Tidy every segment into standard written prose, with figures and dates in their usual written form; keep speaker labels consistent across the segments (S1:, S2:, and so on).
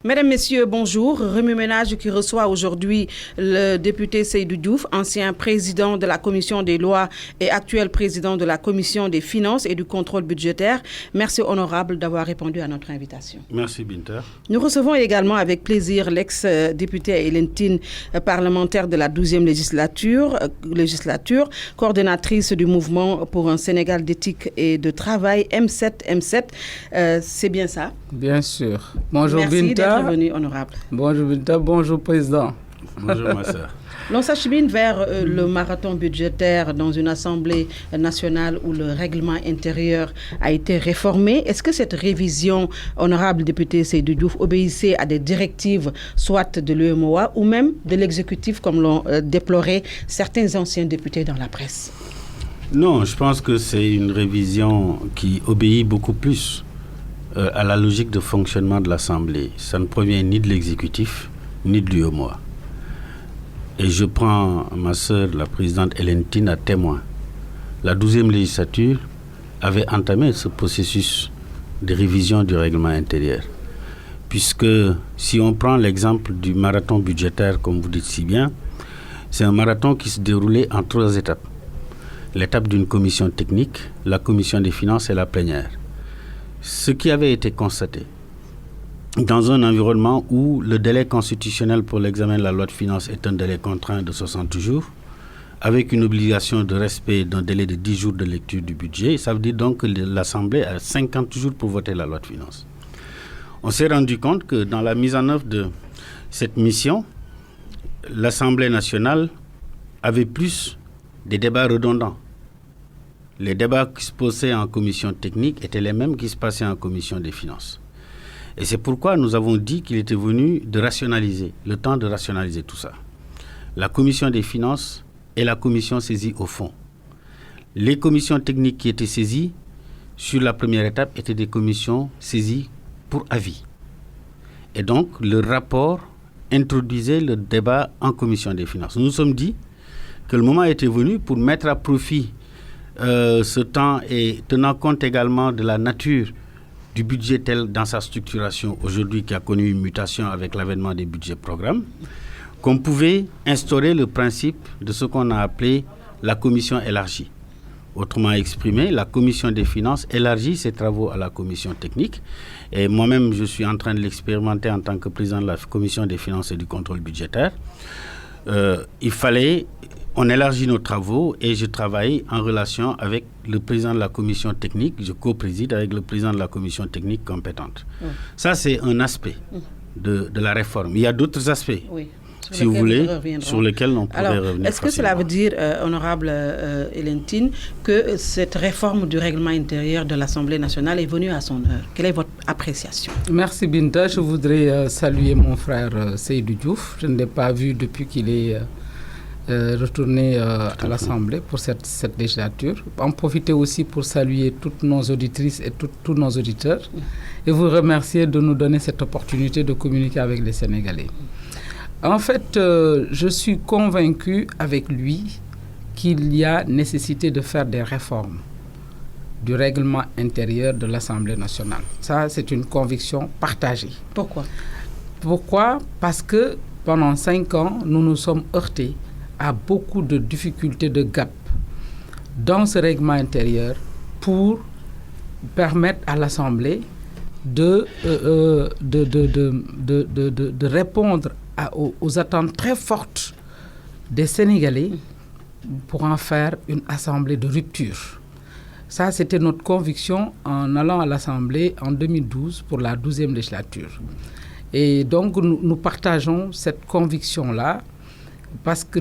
S1: Mesdames, Messieurs, bonjour. Remue-ménage qui reçoit aujourd'hui le député Seydou Diouf, ancien président de la Commission des lois et actuel président de la Commission des finances et du contrôle budgétaire. Merci honorable d'avoir répondu à notre invitation.
S2: Merci Binta.
S1: Nous recevons également avec plaisir l'ex-députée Hélène Tine, parlementaire de la 12e législature, coordonnatrice du mouvement pour un Sénégal d'éthique et de travail M7. C'est bien ça?
S3: Bien sûr. Bonjour
S1: Merci
S3: Binta.
S1: d'être venu, honorable.
S3: Bonjour Binta, bonjour Président.
S2: Bonjour ma sœur.
S1: L'on s'achemine vers le marathon budgétaire dans une assemblée nationale où le règlement intérieur a été réformé. Est-ce que cette révision, honorable député Seydou Diouf, obéissait à des directives soit de l'UEMOA ou même de l'exécutif comme l'ont déploré certains anciens députés dans la presse?
S2: Non, je pense que c'est une révision qui obéit beaucoup plus à la logique de fonctionnement de l'Assemblée. Ça ne provient ni de l'exécutif, ni de l'UEMOA. Et je prends ma sœur, la présidente Hélène Tine, à témoin. La 12e législature avait entamé ce processus de révision du règlement intérieur. Puisque si on prend l'exemple du marathon budgétaire, comme vous dites si bien, c'est un marathon qui se déroulait en 3 étapes. L'étape d'une commission technique, la commission des finances et la plénière. Ce qui avait été constaté dans un environnement où le délai constitutionnel pour l'examen de la loi de finances est un délai contraint de 60 jours, avec une obligation de respect d'un délai de 10 jours de lecture du budget, ça veut dire donc que l'Assemblée a 50 jours pour voter la loi de finances. On s'est rendu compte que dans la mise en œuvre de cette mission, l'Assemblée nationale avait plus des débats redondants. Les débats qui se posaient en commission technique étaient les mêmes qui se passaient en commission des finances. Et c'est pourquoi nous avons dit qu'il était venu de rationaliser, le temps de rationaliser tout ça. La commission des finances et la commission saisie au fond. Les commissions techniques qui étaient saisies sur la première étape étaient des commissions saisies pour avis. Et donc, le rapport introduisait le débat en commission des finances. Nous nous sommes dit que le moment était venu pour mettre à profit ce temps et tenant compte également de la nature du budget tel dans sa structuration aujourd'hui qui a connu une mutation avec l'avènement des budgets programmes, qu'on pouvait instaurer le principe de ce qu'on a appelé la commission élargie. Autrement exprimé, la commission des finances élargit ses travaux à la commission technique. Et moi-même, je suis en train de l'expérimenter en tant que président de la commission des finances et du contrôle budgétaire. On élargit nos travaux et je travaille en relation avec le président de la commission technique. Je co-préside avec le président de la commission technique compétente. Ça, c'est un aspect de la réforme. Il y a d'autres aspects, si vous voulez, sur lesquels on pourrait revenir.
S1: Est-ce que cela veut dire, honorable Hélène Tine, que cette réforme du règlement intérieur de l'Assemblée nationale est venue à son heure? Quelle est votre appréciation? Merci
S3: Binta. Je voudrais saluer mon frère Seydou Diouf. Je ne l'ai pas vu depuis qu'il est retourné à l'Assemblée pour cette législature. En profiter aussi pour saluer toutes nos auditrices et tous nos auditeurs et vous remercier de nous donner cette opportunité de communiquer avec les Sénégalais. En fait, je suis convaincu avec lui qu'il y a nécessité de faire des réformes du règlement intérieur de l'Assemblée nationale. Ça, c'est une conviction partagée. Pourquoi? Parce que pendant 5 ans, nous nous sommes heurtés à beaucoup de difficultés, de gap dans ce règlement intérieur pour permettre à l'Assemblée de répondre aux attentes très fortes des Sénégalais pour en faire une assemblée de rupture. Ça, c'était notre conviction en allant à l'Assemblée en 2012 pour la 12e législature. Et donc, nous partageons cette conviction-là parce que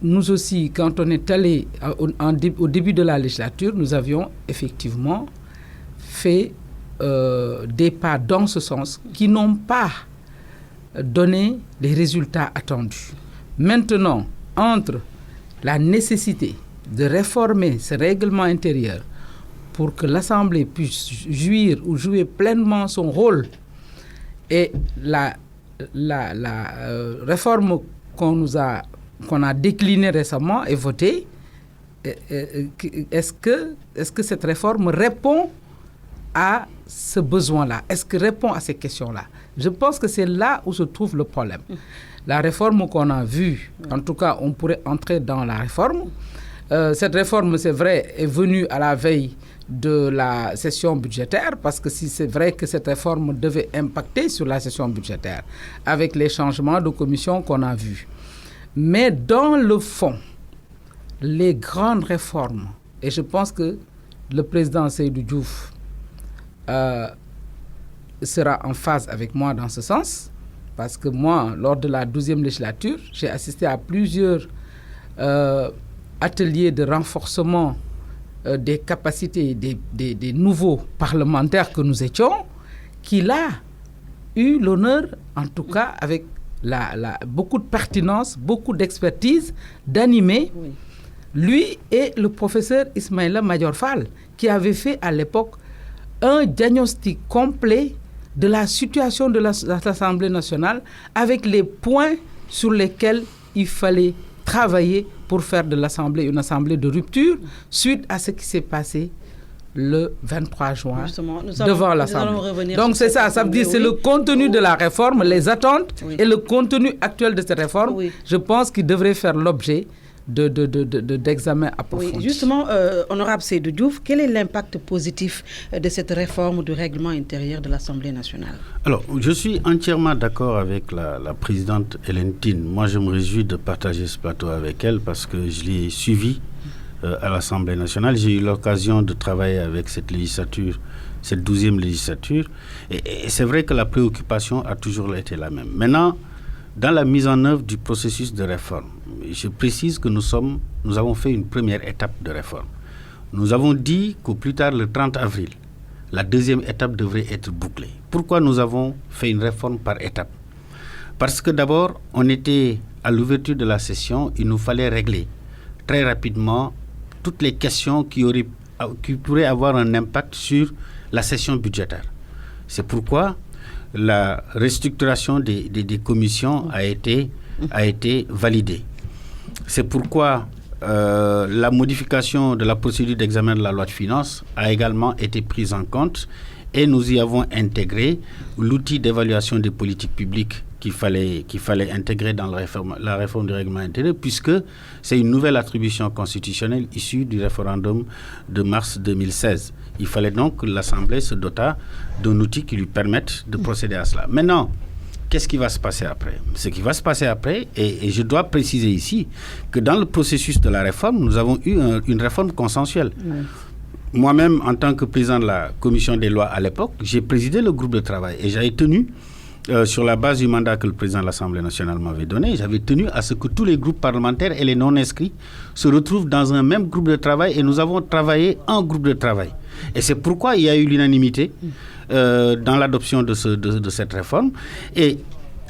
S3: nous aussi, quand on est allé au début de la législature, nous avions effectivement fait des pas dans ce sens qui n'ont pas donné les résultats attendus. Maintenant, entre la nécessité de réformer ce règlement intérieur pour que l'Assemblée puisse jouir ou jouer pleinement son rôle et la réforme qu'on a déclinée récemment et votée, est-ce que cette réforme répond à ce besoin-là? Est-ce qu'il répond à ces questions-là? Je pense que c'est là où se trouve le problème. La réforme qu'on a vue, en tout cas, on pourrait entrer dans la réforme. Cette réforme, c'est vrai, est venue à la veille de la session budgétaire, parce que si c'est vrai que cette réforme devait impacter sur la session budgétaire, avec les changements de commission qu'on a vus. Mais dans le fond, les grandes réformes, et je pense que le président Seydou Diouf sera en phase avec moi dans ce sens, parce que moi, lors de la 12e législature, j'ai assisté à plusieurs ateliers de renforcement des capacités des nouveaux parlementaires que nous étions, qu'il a eu l'honneur, en tout cas avec beaucoup de pertinence, beaucoup d'expertise, d'animer, lui et le professeur Ismaïla Madior Fall, qui avait fait à l'époque un diagnostic complet de la situation de l'Assemblée nationale avec les points sur lesquels il fallait travailler pour faire de l'Assemblée une assemblée de rupture suite à ce qui s'est passé le 23 juin devant l'Assemblée. Donc c'est ça, ça veut dire c'est le contenu de la réforme, les attentes et le contenu actuel de cette réforme, je pense qu'il devrait faire l'objet d'examen approfondi.
S1: Oui, justement, honorable Seydou Diouf, quel est l'impact positif de cette réforme du règlement intérieur de l'Assemblée nationale?
S2: Alors, je suis entièrement d'accord avec la présidente Hélène Tine. Moi, je me réjouis de partager ce plateau avec elle parce que je l'ai suivi à l'Assemblée nationale. J'ai eu l'occasion de travailler avec cette législature, cette 12e législature. Et c'est vrai que la préoccupation a toujours été la même. Maintenant, dans la mise en œuvre du processus de réforme, je précise que nous avons fait une première étape de réforme. Nous avons dit qu'au plus tard, le 30 avril, la deuxième étape devrait être bouclée. Pourquoi nous avons fait une réforme par étape? Parce que d'abord, on était à l'ouverture de la session, il nous fallait régler très rapidement toutes les questions qui pourraient avoir un impact sur la session budgétaire. C'est pourquoi la restructuration des commissions a été validée. C'est pourquoi la modification de la procédure d'examen de la loi de finances a également été prise en compte et nous y avons intégré l'outil d'évaluation des politiques publiques qu'il fallait intégrer dans la réforme du règlement intérieur, puisque c'est une nouvelle attribution constitutionnelle issue du référendum de mars 2016. Il fallait donc que l'Assemblée se dotât d'un outil qui lui permette de procéder à cela. Maintenant, qu'est-ce qui va se passer après? Ce qui va se passer après, et je dois préciser ici, que dans le processus de la réforme, nous avons eu une réforme consensuelle. Moi-même, en tant que président de la commission des lois à l'époque, j'ai présidé le groupe de travail et j'avais tenu, sur la base du mandat que le président de l'Assemblée nationale m'avait donné, j'avais tenu à ce que tous les groupes parlementaires et les non-inscrits se retrouvent dans un même groupe de travail et nous avons travaillé en groupe de travail. Et c'est pourquoi il y a eu l'unanimité dans l'adoption de cette réforme. Et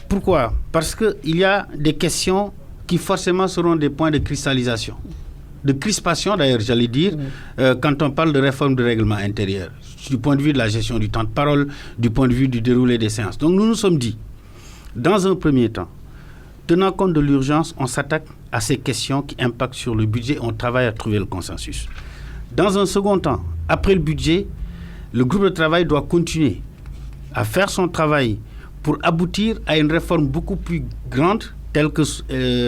S2: pourquoi? Parce qu'il y a des questions qui forcément seront des points de cristallisation. De crispation d'ailleurs, j'allais dire, quand on parle de réforme du règlement intérieur, du point de vue de la gestion du temps de parole, du point de vue du déroulé des séances. Donc nous nous sommes dit, dans un premier temps, tenant compte de l'urgence, on s'attaque à ces questions qui impactent sur le budget, on travaille à trouver le consensus. Dans un second temps, après le budget, le groupe de travail doit continuer à faire son travail pour aboutir à une réforme beaucoup plus grande, telle que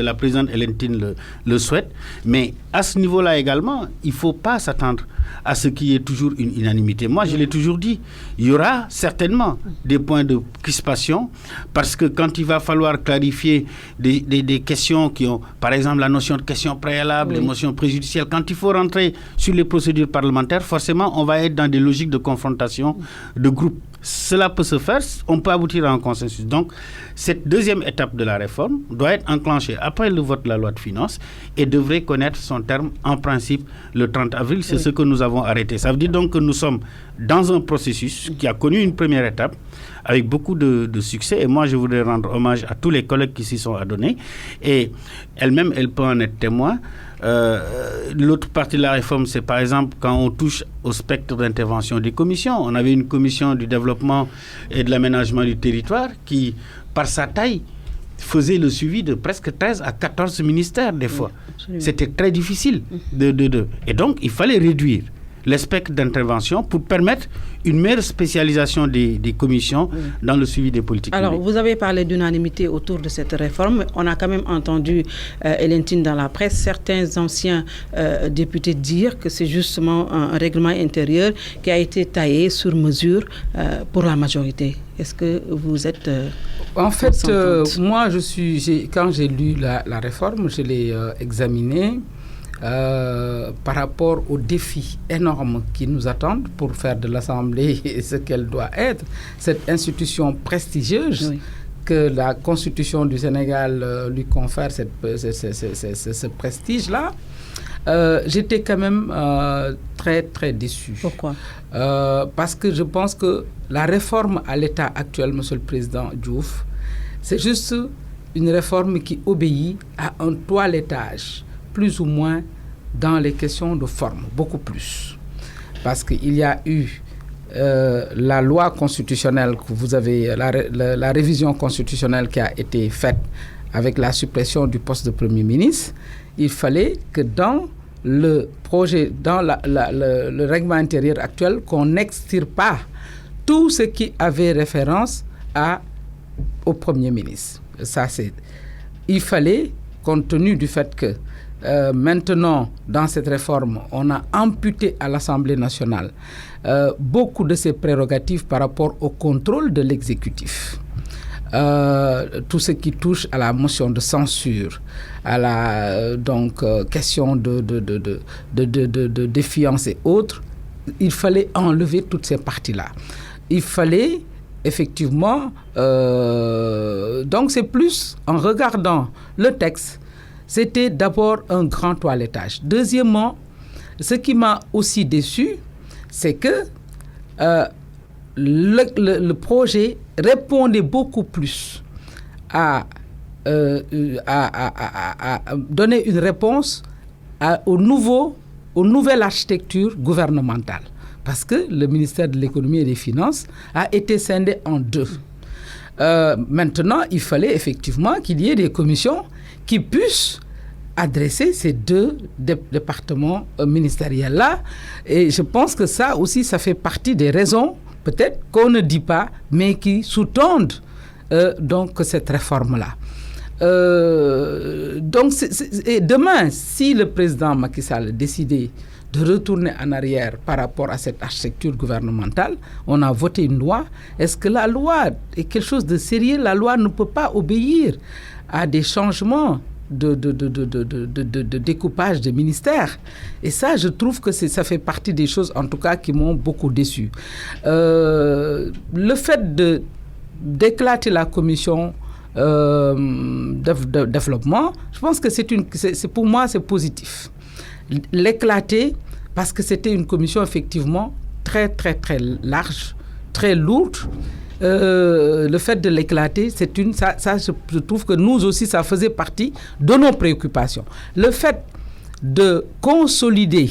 S2: la présidente Hélène Tine le souhaite. Mais à ce niveau-là également, il ne faut pas s'attendre à ce qu'il y ait toujours une unanimité. Moi, je l'ai toujours dit, il y aura certainement des points de crispation, parce que quand il va falloir clarifier des questions qui ont, par exemple, la notion de question préalable, les motions préjudicielles, quand il faut rentrer sur les procédures parlementaires, forcément, on va être dans des logiques de confrontation de groupes. Cela peut se faire, on peut aboutir à un consensus. Donc, cette deuxième étape de la réforme doit être enclenchée après le vote de la loi de finances et devrait connaître son terme en principe le 30 avril. C'est ce que nous avons arrêté. Ça veut dire donc que nous sommes dans un processus qui a connu une première étape avec beaucoup de succès. Et moi, je voudrais rendre hommage à tous les collègues qui s'y sont adonnés. Et elle-même, elle peut en être témoin. L'autre partie de la réforme, c'est par exemple quand on touche au spectre d'intervention des commissions. On avait une commission du développement et de l'aménagement du territoire qui, par sa taille, faisait le suivi de presque 13 à 14 ministères des fois. C'était très difficile. Et donc, il fallait réduire. les spectres d'intervention pour permettre une meilleure spécialisation des commissions dans le suivi des politiques publiques.
S1: Alors, vous avez parlé d'unanimité autour de cette réforme. On a quand même entendu, Hélène Tine, dans la presse, certains anciens députés dire que c'est justement un règlement intérieur qui a été taillé sur mesure pour la majorité. Est-ce que vous êtes...
S3: En fait, moi, quand j'ai lu la réforme, je l'ai examinée par rapport aux défis énormes qui nous attendent pour faire de l'Assemblée ce qu'elle doit être, cette institution prestigieuse que la Constitution du Sénégal lui confère, ce prestige-là. J'étais quand même très, très déçu.
S1: Pourquoi?
S3: Parce que je pense que la réforme à l'état actuel, Monsieur le Président Diouf, c'est juste une réforme qui obéit à un toilettage, plus ou moins dans les questions de forme, beaucoup plus. Parce qu'il y a eu la loi constitutionnelle que vous avez, la révision constitutionnelle qui a été faite avec la suppression du poste de Premier ministre. Il fallait que dans le projet, dans le règlement intérieur actuel, qu'on n'extirpe tout ce qui avait référence au Premier ministre. Il fallait, compte tenu du fait que maintenant, dans cette réforme, on a amputé à l'Assemblée nationale beaucoup de ses prérogatives par rapport au contrôle de l'exécutif. Tout ce qui touche à la motion de censure, à la question de défiance et autres, il fallait enlever toutes ces parties-là. Il fallait effectivement... donc c'est plus, en regardant le texte, c'était d'abord un grand toilettage. Deuxièmement, ce qui m'a aussi déçu, c'est que le projet répondait beaucoup plus à donner une réponse aux nouvelles architectures gouvernementales. Parce que le ministère de l'économie et des finances a été scindé en deux. Maintenant, il fallait effectivement qu'il y ait des commissions qui puissent adresser ces deux départements ministériels-là. Et je pense que ça aussi, ça fait partie des raisons, peut-être qu'on ne dit pas, mais qui sous-tendent donc cette réforme-là. Et demain, si le président Macky Sall a décidé de retourner en arrière par rapport à cette architecture gouvernementale, on a voté une loi. Est-ce que la loi est quelque chose de sérieux? La loi ne peut pas obéir à des changements de découpage des ministères. Et ça, je trouve que ça fait partie des choses, en tout cas, qui m'ont beaucoup déçu. Le fait d'éclater la commission de développement, je pense que pour moi, c'est positif. L'éclater, parce que c'était une commission effectivement très, très, très large, très lourde. Le fait de l'éclater, je trouve que nous aussi, ça faisait partie de nos préoccupations. Le fait de consolider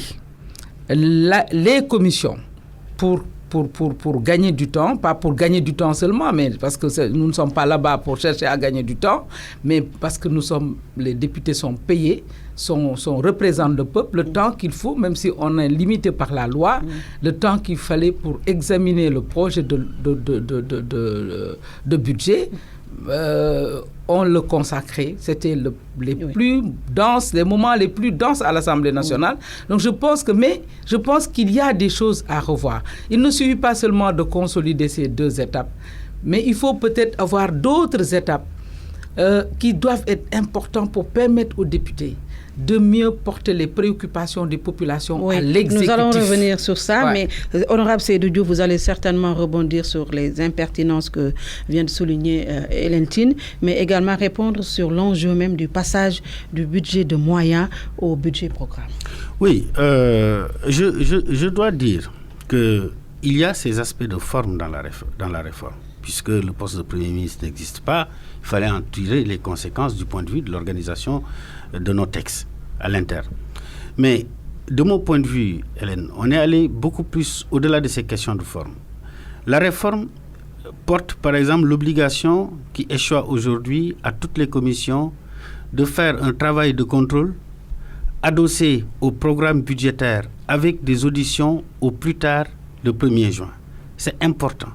S3: les commissions pour gagner du temps, pas pour gagner du temps seulement, mais parce que nous ne sommes pas là-bas pour chercher à gagner du temps, mais parce que les députés sont payés, représentent le peuple, le temps qu'il faut, même si on est limité par la loi, le temps qu'il fallait pour examiner le projet de budget, on le consacrait. C'était les moments les plus denses à l'Assemblée nationale. Donc je pense qu'il y a des choses à revoir. Il ne suffit pas seulement de consolider ces deux étapes, mais il faut peut-être avoir d'autres étapes qui doivent être importantes pour permettre aux députés de mieux porter les préoccupations des populations à l'exécutif.
S1: Nous allons revenir sur ça, mais honorable Seydou Diouf, vous allez certainement rebondir sur les impertinences que vient de souligner Hélène Tine, mais également répondre sur l'enjeu même du passage du budget de moyens au budget programme. Oui,
S2: je dois dire qu'il y a ces aspects de forme dans la réforme. Puisque le poste de Premier ministre n'existe pas, il fallait en tirer les conséquences du point de vue de l'organisation de nos textes à l'interne. Mais de mon point de vue, Hélène, on est allé beaucoup plus au-delà de ces questions de forme. La réforme porte par exemple l'obligation qui échoit aujourd'hui à toutes les commissions de faire un travail de contrôle adossé au programme budgétaire avec des auditions au plus tard le 1er juin. C'est important.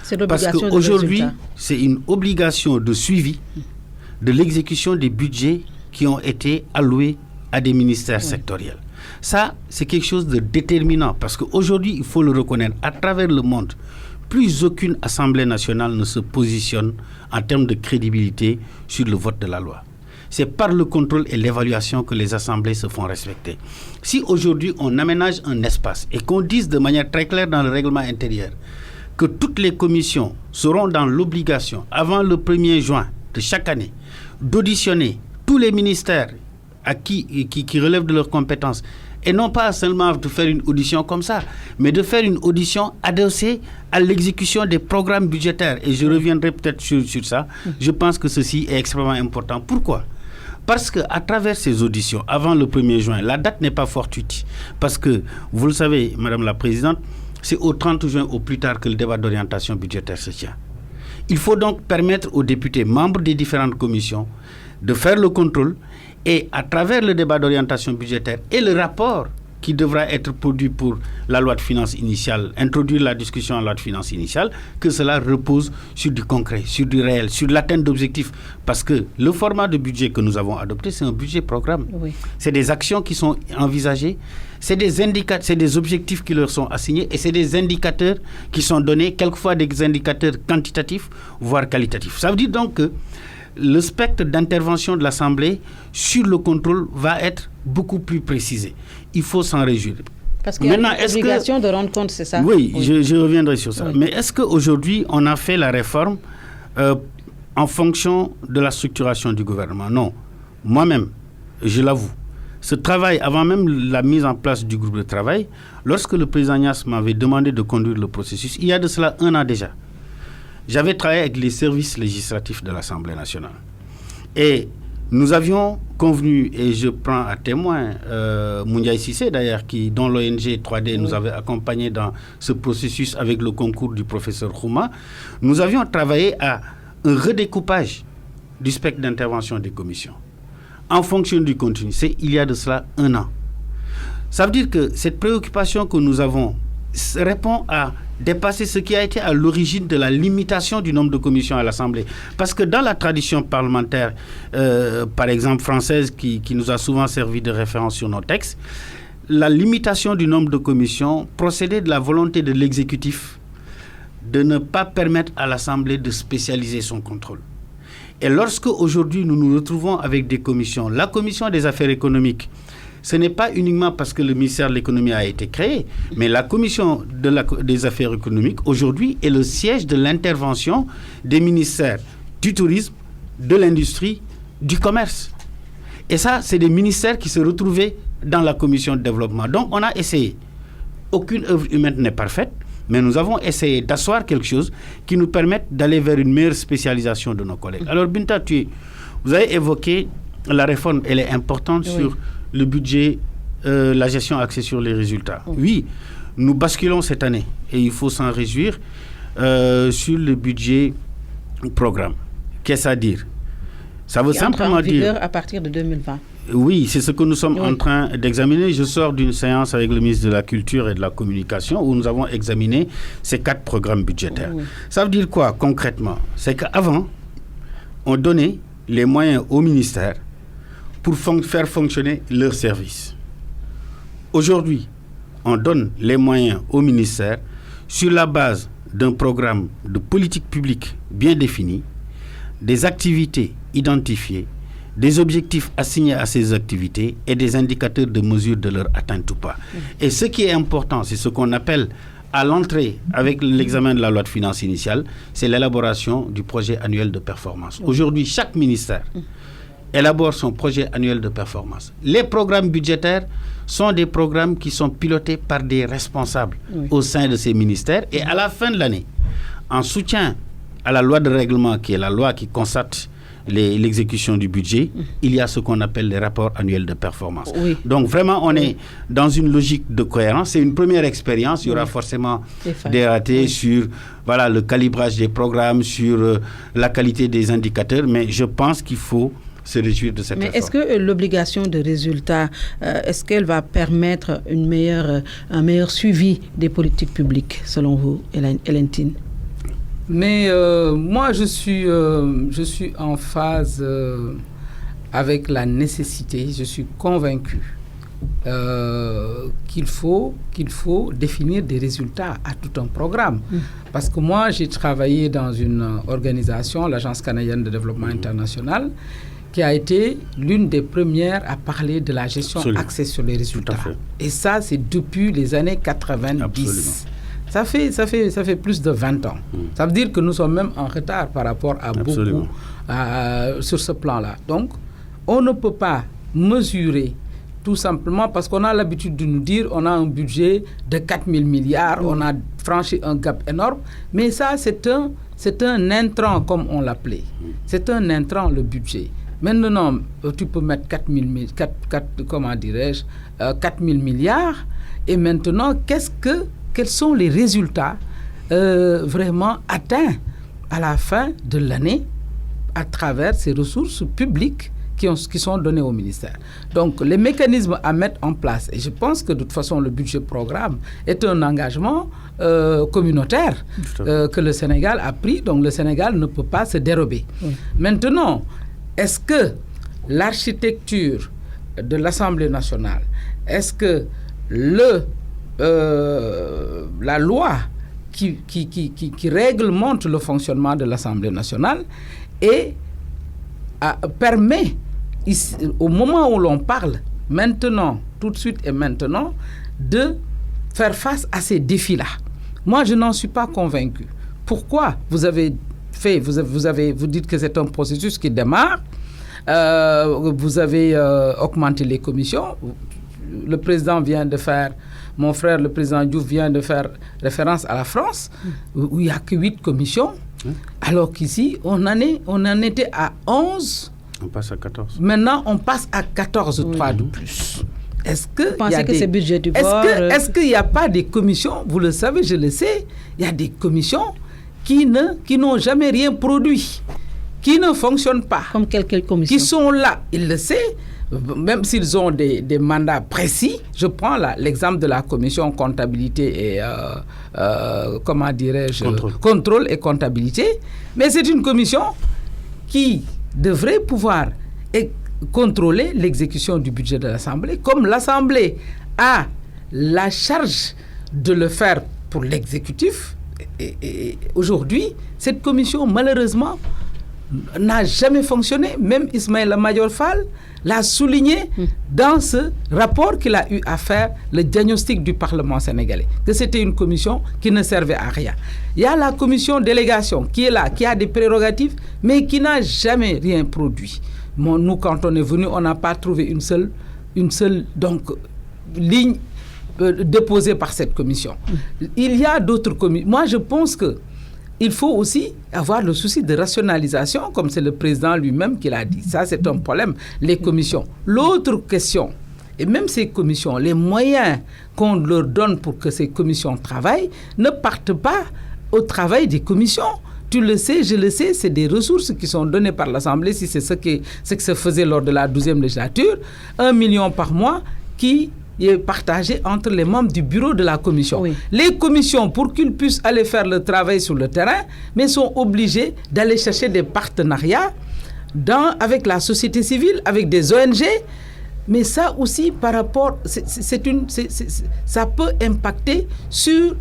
S1: C'est l'obligation.
S2: Parce qu'aujourd'hui, c'est une obligation de suivi de l'exécution des budgets qui ont été alloués à des ministères sectoriels. Ça, c'est quelque chose de déterminant parce qu'aujourd'hui, il faut le reconnaître, à travers le monde, plus aucune Assemblée nationale ne se positionne en termes de crédibilité sur le vote de la loi. C'est par le contrôle et l'évaluation que les assemblées se font respecter. Si aujourd'hui on aménage un espace et qu'on dise de manière très claire dans le règlement intérieur que toutes les commissions seront dans l'obligation, avant le 1er juin de chaque année, d'auditionner tous les ministères qui relèvent de leurs compétences, et non pas seulement de faire une audition comme ça, mais de faire une audition adossée à l'exécution des programmes budgétaires. Et je reviendrai peut-être sur ça. Je pense que ceci est extrêmement important. Pourquoi ? Parce qu'à travers ces auditions, avant le 1er juin, la date n'est pas fortuite. Parce que, vous le savez, Madame la Présidente, c'est au 30 juin au plus tard que le débat d'orientation budgétaire se tient. Il faut donc permettre aux députés, membres des différentes commissions, de faire le contrôle et à travers le débat d'orientation budgétaire et le rapport qui devra être produit pour la loi de finances initiale, introduire la discussion en loi de finances initiale, que cela repose sur du concret, sur du réel, sur l'atteinte d'objectifs. Parce que le format de budget que nous avons adopté, c'est un budget programme. Oui. C'est des actions qui sont envisagées, c'est des objectifs qui leur sont assignés et c'est des indicateurs qui sont donnés, quelquefois des indicateurs quantitatifs, voire qualitatifs. Ça veut dire donc que le spectre d'intervention de l'Assemblée sur le contrôle va être beaucoup plus précisé. Il faut s'en réjouir.
S1: Parce qu'il y a une obligation de rendre compte, c'est ça?
S2: Oui, je reviendrai sur ça. Oui. Mais est-ce qu'aujourd'hui, on a fait la réforme en fonction de la structuration du gouvernement? Non. Moi-même, je l'avoue, ce travail, avant même la mise en place du groupe de travail, lorsque le président Niasse m'avait demandé de conduire le processus, il y a de cela 1 an déjà, j'avais travaillé avec les services législatifs de l'Assemblée nationale. Et nous avions convenu, et je prends à témoin Moundiaï Cissé d'ailleurs, dont l'ONG 3D nous avait accompagnés dans ce processus avec le concours du professeur Khouma, nous avions travaillé à un redécoupage du spectre d'intervention des commissions en fonction du contenu. C'est il y a de cela 1 an. Ça veut dire que cette préoccupation que nous avons répond à dépasser ce qui a été à l'origine de la limitation du nombre de commissions à l'Assemblée. Parce que dans la tradition parlementaire, par exemple française, qui nous a souvent servi de référence sur nos textes, la limitation du nombre de commissions procédait de la volonté de l'exécutif de ne pas permettre à l'Assemblée de spécialiser son contrôle. Et lorsque aujourd'hui nous nous retrouvons avec des commissions, la commission des affaires économiques, ce n'est pas uniquement parce que le ministère de l'économie a été créé, mais la commission des affaires économiques aujourd'hui est le siège de l'intervention des ministères du tourisme, de l'industrie, du commerce. Et ça, c'est des ministères qui se retrouvaient dans la commission de développement. Donc on a essayé. Aucune œuvre humaine n'est parfaite, mais nous avons essayé d'asseoir quelque chose qui nous permette d'aller vers une meilleure spécialisation de nos collègues. Alors Binta, vous avez évoqué la réforme, elle est importante sur le budget, la gestion axée sur les résultats. Oui, nous basculons cette année, et il faut s'en réjouir, sur le budget programme. Qu'est-ce à dire? Ça veut simplement dire...
S1: à partir de 2020.
S2: Oui, c'est ce que nous sommes en train d'examiner. Je sors d'une séance avec le ministre de la Culture et de la Communication où nous avons examiné ces 4 programmes budgétaires. Oui. Ça veut dire quoi concrètement? C'est qu'avant, on donnait les moyens au ministère pour faire fonctionner leurs services. Aujourd'hui, on donne les moyens au ministère sur la base d'un programme de politique publique bien défini, des activités identifiées, des objectifs assignés à ces activités et des indicateurs de mesure de leur atteinte ou pas. Et ce qui est important, c'est ce qu'on appelle à l'entrée avec l'examen de la loi de finances initiale, c'est l'élaboration du projet annuel de performance. Aujourd'hui, chaque ministère élabore son projet annuel de performance. Les programmes budgétaires sont des programmes qui sont pilotés par des responsables au sein de ces ministères et à la fin de l'année, en soutien à la loi de règlement qui est la loi qui constate l'exécution du budget, il y a ce qu'on appelle les rapports annuels de performance. Oui. Donc vraiment, on est dans une logique de cohérence. C'est une première expérience. Il y aura forcément des ratés sur le calibrage des programmes, sur la qualité des indicateurs. Mais je pense qu'il faut se réjouir de cette réforme.
S1: Mais est-ce que l'obligation de résultat, est-ce qu'elle va permettre un meilleur suivi des politiques publiques, selon vous, Hélène Tine?
S3: Mais moi, je suis en phase avec la nécessité, je suis convaincu qu'il faut définir des résultats à tout un programme. Parce que moi, j'ai travaillé dans une organisation, l'Agence canadienne de développement international, qui a été l'une des premières à parler de la gestion axée sur les résultats. Et ça, c'est depuis les années 90. Absolument. Ça fait plus de 20 ans. Ça veut dire que nous sommes même en retard par rapport à beaucoup sur ce plan-là. Donc, on ne peut pas mesurer tout simplement parce qu'on a l'habitude de nous dire on a un budget de 4 000 milliards, on a franchi un gap énorme, mais ça, c'est un intrant, comme on l'appelait. C'est un intrant, le budget. Maintenant, tu peux mettre 4 000 milliards, et maintenant, quels sont les résultats vraiment atteints à la fin de l'année à travers ces ressources publiques qui sont données au ministère. Donc, les mécanismes à mettre en place, et je pense que de toute façon, le budget programme est un engagement communautaire que le Sénégal a pris, donc le Sénégal ne peut pas se dérober. Maintenant, est-ce que l'architecture de l'Assemblée nationale, est-ce que la loi qui réglemente le fonctionnement de l'Assemblée nationale permet, ici, au moment où l'on parle, maintenant, tout de suite et maintenant, de faire face à ces défis-là? Moi, je n'en suis pas convaincu. Pourquoi? Vous dites que c'est un processus qui démarre, vous avez augmenté les commissions, le président vient de faire, mon frère, le président Diouf, vient de faire référence à la France, où il n'y a que 8 commissions, alors qu'ici, on en était à 11.
S2: On passe à 14.
S3: Maintenant, on passe à 14, 3 de plus. Est-ce que
S1: c'est budget du bord?
S3: Est-ce qu'il n'y a pas des commissions? Vous le savez, je le sais, il y a des commissions qui n'ont jamais rien produit, qui ne fonctionnent pas.
S1: Comme quelle commission?
S3: Qui sont là, il le sait, même s'ils ont des mandats précis. Je prends l'exemple de la commission comptabilité et, contrôle et comptabilité. Mais c'est une commission qui devrait pouvoir contrôler l'exécution du budget de l'Assemblée, comme l'Assemblée a la charge de le faire pour l'exécutif. Et aujourd'hui, cette commission, malheureusement, n'a jamais fonctionné. Même Ismaïla Madior Fall l'a souligné dans ce rapport qu'il a eu à faire, le diagnostic du Parlement sénégalais, que c'était une commission qui ne servait à rien. Il y a la commission délégation qui est là, qui a des prérogatives, mais qui n'a jamais rien produit. Nous, quand on est venu, on n'a pas trouvé une seule ligne déposée par cette commission. Il y a d'autres commissions. Moi, je pense que il faut aussi avoir le souci de rationalisation, comme c'est le président lui-même qui l'a dit. Ça, c'est un problème, les commissions. L'autre question, et même ces commissions, les moyens qu'on leur donne pour que ces commissions travaillent ne partent pas au travail des commissions. Tu le sais, je le sais, c'est des ressources qui sont données par l'Assemblée, si c'est ce que se faisait lors de la 12e législature, 1 million par mois qui est partagé entre les membres du bureau de la commission. Oui. Les commissions, pour qu'ils puissent aller faire le travail sur le terrain, mais sont obligés d'aller chercher des partenariats avec la société civile, avec des ONG. Mais ça aussi, par rapport, ça peut impacter sur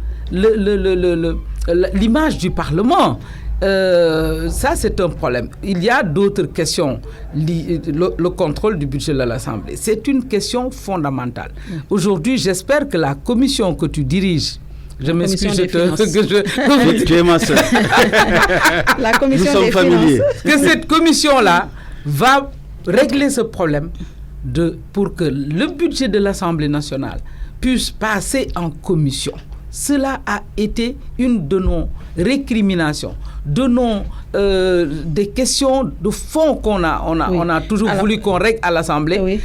S3: l'image du Parlement. Ça, c'est un problème. Il y a d'autres questions. Le contrôle du budget de l'Assemblée, c'est une question fondamentale. Aujourd'hui, j'espère que la commission que tu diriges, je m'excuse
S2: tu es ma soeur.
S1: La commission
S2: Nous sommes
S1: des
S2: familiers.
S1: finances.
S3: Que cette commission-là va régler ce problème pour que le budget de l'Assemblée nationale puisse passer en commission. Cela a été une de nos récriminations, des questions de fond qu'on a toujours voulu qu'on règle à l'Assemblée. Oui.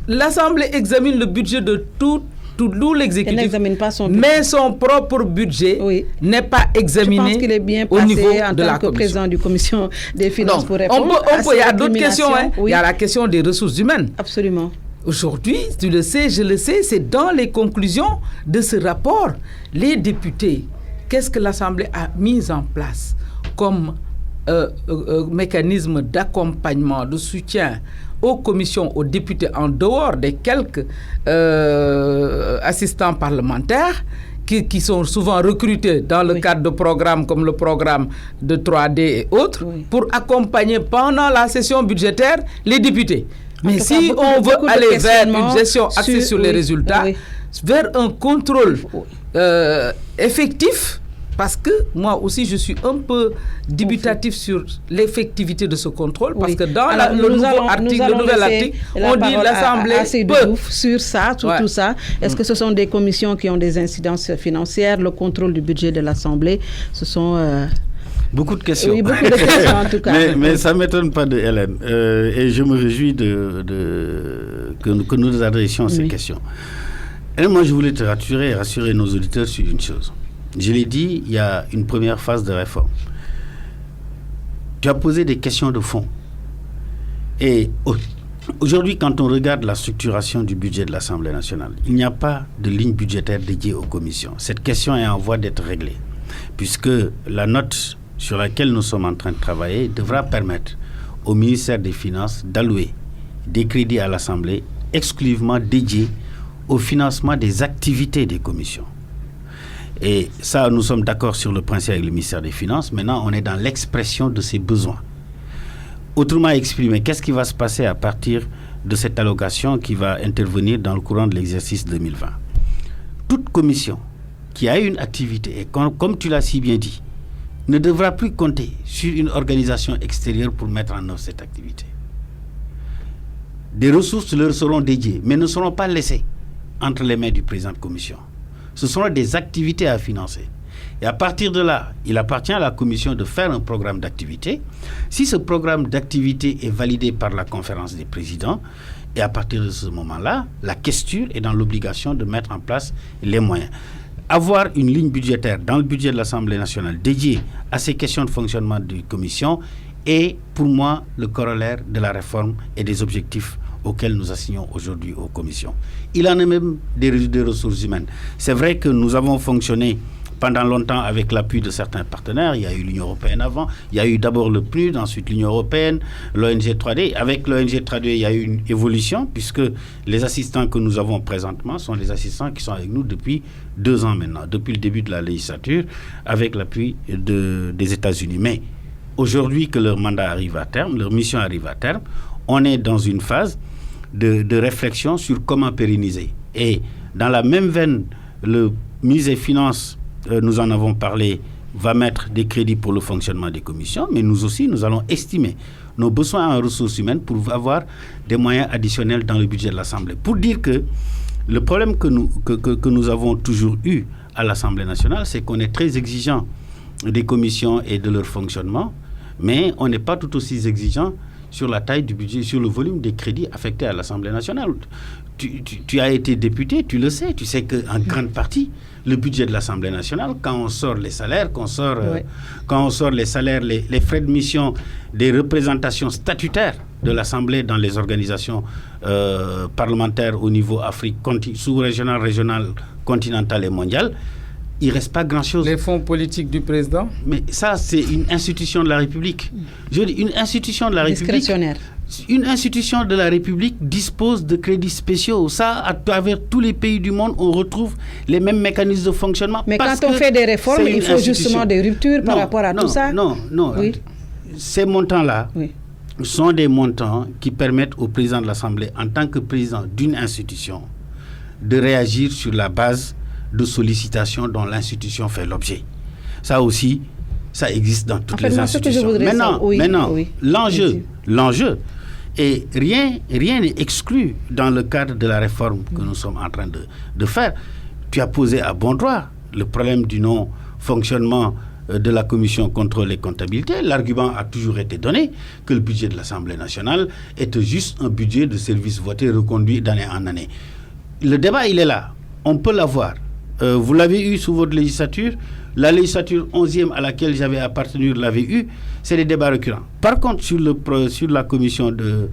S3: L'Assemblée examine le budget de toutes Tout l'exécutif
S1: n'examine pas son budget.
S3: Mais son propre budget n'est pas examiné.
S1: Je pense qu'il est bien
S3: au niveau
S1: placé en
S3: de la
S1: tant que président du commission des finances pour
S3: on
S1: répondre
S3: peut, il y a d'autres questions.
S1: Oui.
S3: Il y a la question des ressources humaines.
S1: Absolument.
S3: Aujourd'hui, tu le sais, je le sais, c'est dans les conclusions de ce rapport. Les députés, qu'est-ce que l'Assemblée a mis en place comme mécanisme d'accompagnement, de soutien aux commissions, aux députés, en dehors des quelques assistants parlementaires qui sont souvent recrutés dans le cadre de programmes comme le programme de 3D et autres, pour accompagner pendant la session budgétaire les députés. Mais si on veut aller vers une gestion axée sur les résultats, vers un contrôle effectif, parce que moi aussi je suis un peu dubitatif sur l'effectivité de ce contrôle, parce que dans le nouvel article, on dit l'Assemblée peut.
S1: Sur ça, sur tout ça, est-ce que ce sont des commissions qui ont des incidences financières, le contrôle du budget de l'Assemblée, ce sont...
S2: Beaucoup de questions.
S1: Oui, beaucoup de questions en tout cas.
S2: mais ça ne m'étonne pas de Hélène. Et je me réjouis que nous adressions ces questions. Et moi, je voulais te rassurer nos auditeurs sur une chose. Je l'ai dit, il y a une première phase de réforme. Tu as posé des questions de fond. Et aujourd'hui, quand on regarde la structuration du budget de l'Assemblée nationale, il n'y a pas de ligne budgétaire dédiée aux commissions. Cette question est en voie d'être réglée, puisque la note sur laquelle nous sommes en train de travailler devra permettre au ministère des Finances d'allouer des crédits à l'Assemblée exclusivement dédiés au financement des activités des commissions. Et ça, nous sommes d'accord sur le principe avec le ministère des Finances. Maintenant, on est dans l'expression de ces besoins. Autrement exprimé, qu'est-ce qui va se passer à partir de cette allocation qui va intervenir dans le courant de l'exercice 2020 ? Toute commission qui a une activité, et comme tu l'as si bien dit, ne devra plus compter sur une organisation extérieure pour mettre en œuvre cette activité. Des ressources leur seront dédiées, mais ne seront pas laissées entre les mains du président de commission. Ce seront des activités à financer. Et à partir de là, il appartient à la commission de faire un programme d'activité. Si ce programme d'activité est validé par la conférence des présidents, et à partir de ce moment-là, la questure est dans l'obligation de mettre en place les moyens. Avoir une ligne budgétaire dans le budget de l'Assemblée nationale dédiée à ces questions de fonctionnement de commission est pour moi le corollaire de la réforme et des objectifs auxquels nous assignons aujourd'hui aux commissions. Il en est même des ressources humaines. C'est vrai que nous avons fonctionné pendant longtemps avec l'appui de certains partenaires. Il y a eu l'Union européenne avant, il y a eu d'abord le PNUD, ensuite l'Union européenne, l'ONG 3D. Avec l'ONG 3D, il y a eu une évolution puisque les assistants que nous avons présentement sont les assistants qui sont avec nous depuis 2 ans maintenant, depuis le début de la législature, avec l'appui des États-Unis. Mais aujourd'hui que leur mandat arrive à terme, leur mission arrive à terme, on est dans une phase de réflexion sur comment pérenniser. Et dans la même veine, le ministre des Finances, nous en avons parlé, va mettre des crédits pour le fonctionnement des commissions, mais nous aussi, nous allons estimer nos besoins en ressources humaines pour avoir des moyens additionnels dans le budget de l'Assemblée. Pour dire que le problème que nous avons toujours eu à l'Assemblée nationale, c'est qu'on est très exigeant des commissions et de leur fonctionnement, mais on n'est pas tout aussi exigeant sur la taille du budget, sur le volume des crédits affectés à l'Assemblée nationale. Tu as été député, tu le sais, tu sais qu'en grande partie, le budget de l'Assemblée nationale, quand on sort les salaires, quand on sort les salaires, les frais de mission des représentations statutaires de l'Assemblée dans les organisations parlementaires au niveau Afrique sous-régional, régional, continental et mondial, il ne reste pas grand-chose.
S3: Les fonds politiques du président ?
S2: Mais ça, c'est une institution de la République. Je dis une institution de la République.
S1: Discrétionnaire.
S2: Une institution de la République dispose de crédits spéciaux. Ça, à travers tous les pays du monde, on retrouve les mêmes mécanismes de fonctionnement.
S1: Mais quand on fait des réformes, il faut justement des ruptures par rapport à tout ça.
S2: Non. Oui. Ces montants-là sont des montants qui permettent au président de l'Assemblée, en tant que président d'une institution, de réagir sur la base de sollicitations dont l'institution fait l'objet. Ça aussi, ça existe dans toutes les institutions. Maintenant, l'enjeu, et rien n'est exclu dans le cadre de la réforme que nous sommes en train de faire. Tu as posé à bon droit le problème du non-fonctionnement de la commission contrôle et comptabilité. L'argument a toujours été donné que le budget de l'Assemblée nationale était juste un budget de service voté reconduit d'année en année. Le débat, il est là. on peut l'avoir. Vous l'avez eu sous votre législature. La législature 11e à laquelle j'avais appartenu l'avait eu. C'est des débats récurrents. Par contre, sur la commission de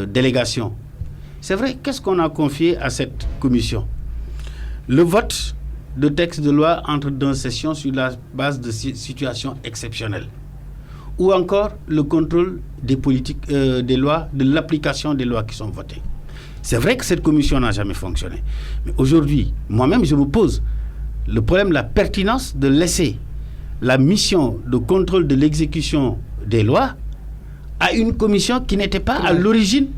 S2: délégation, c'est vrai, qu'est-ce qu'on a confié à cette commission? Le vote de textes de loi entre deux sessions sur la base de situations exceptionnelles. Ou encore le contrôle des politiques, des lois, de l'application des lois qui sont votées. C'est vrai que cette commission n'a jamais fonctionné. Mais aujourd'hui, moi-même, je me pose le problème, la pertinence de laisser la mission de contrôle de l'exécution des lois à une commission qui n'était pas à l'origine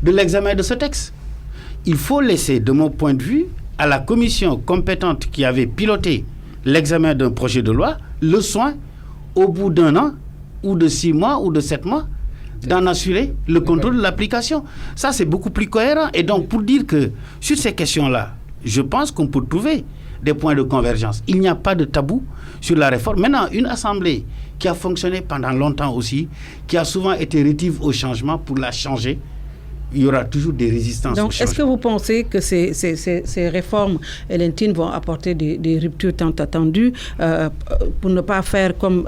S2: de l'examen de ce texte. Il faut laisser, de mon point de vue, à la commission compétente qui avait piloté l'examen d'un projet de loi, le soin, au bout d'1 an, ou de 6 mois, ou de 7 mois, d'en assurer le contrôle de l'application. Ça, c'est beaucoup plus cohérent. Et donc, pour dire que sur ces questions-là, je pense qu'on peut trouver des points de convergence. Il n'y a pas de tabou sur la réforme. Maintenant, une assemblée qui a fonctionné pendant longtemps aussi, qui a souvent été rétive au changement, pour la changer, il y aura toujours des résistances.
S1: Donc, est-ce que vous pensez que ces réformes, Hélène, vont apporter des ruptures tant attendues pour ne pas faire comme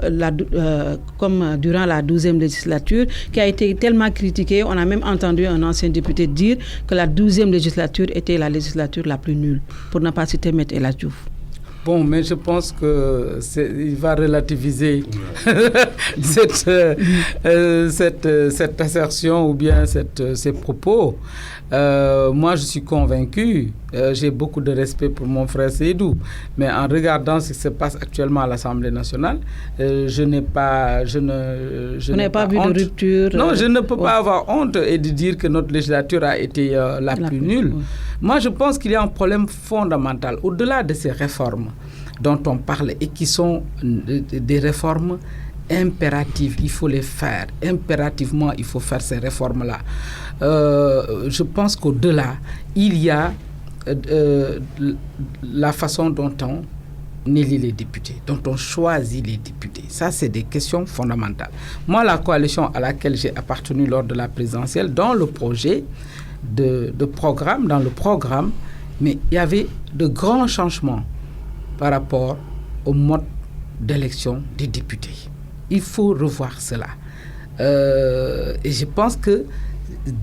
S1: durant la 12e législature, qui a été tellement critiquée? On a même entendu un ancien député dire que la 12e législature était la législature la plus nulle, pour ne pas citer M. El Hadji Diouf.
S3: Bon, mais je pense qu'il va relativiser cette assertion ou bien ces propos. Moi, je suis convaincu, j'ai beaucoup de respect pour mon frère Seydou, mais en regardant ce qui se passe actuellement à l'Assemblée nationale, je n'ai pas honte.
S1: De rupture.
S3: Non, je ne peux pas avoir honte et de dire que notre législature a été la plus nulle. Moi, je pense qu'il y a un problème fondamental, au-delà de ces réformes dont on parle et qui sont des réformes impératives. Il faut les faire. Impérativement, il faut faire ces réformes-là. Je pense qu'au-delà, il y a la façon dont on élit les députés, dont on choisit les députés. Ça, c'est des questions fondamentales. Moi, la coalition à laquelle j'ai appartenu lors de la présidentielle, dans le projet de programme, mais il y avait de grands changements par rapport au mode d'élection des députés. Il faut revoir cela. Et je pense que